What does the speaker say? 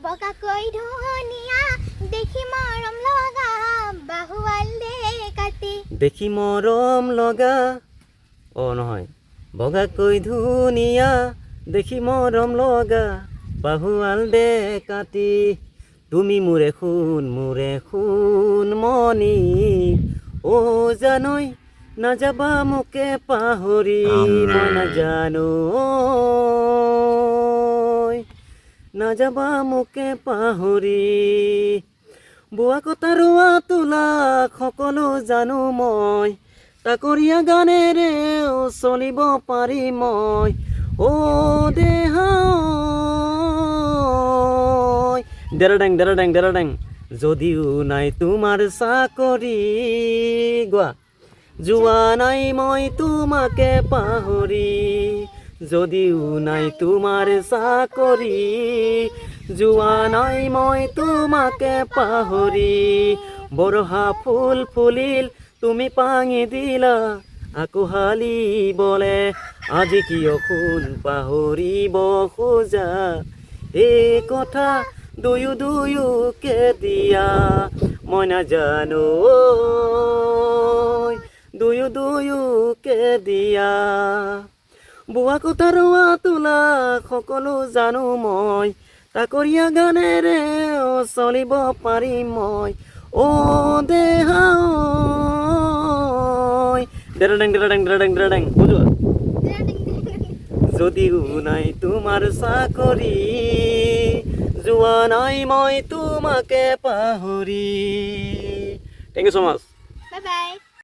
বগাকৈ ধুনীয়া দেখি মৰম লগা বাহুৱাল দে কাটি দেখি মৰম লগা নহয় বগাকৈ ধুনীয়া দেখি মৰম লগা বাহুৱাল দে কাটি তুমি মোৰে শুন মনি জানৈ নাযাবা মোকে পাহৰি মই নাযাবা মোকে পাহৰি বোৱা কটা ৰোৱা তোলা সকলো জানো মই তাকৰীয়া গানেৰে চলিব পাৰি মই দেহা দেৰাডেং যদিও নাই তোমাৰ চাকৰি গোৱা যোৱা নাই মই তোমাকে পাহৰি যদিও নাই তোমাৰ চাকৰি যোৱা নাই মই তোমাকে পাহৰি বৰহা ফুল ফুলিল তুমি পাঙি দিলা আকৌ হালিবলে আজি কিয় শুন পাহৰিব খোজা এই কথা দুয়োকে দিয়া মই নাজানো দুয়োকে দিয়া বোৱা কটা ৰোৱা তোলা সকলো জানো মই তাকৰীয়া গানেৰে চলিব পাৰিম মই দেহা দেৰাডেং বুজোৱা যদিও নাই তোমাৰ চাকৰি যোৱা নাই মই তোমাকে পাহৰি থেংক ইউ so much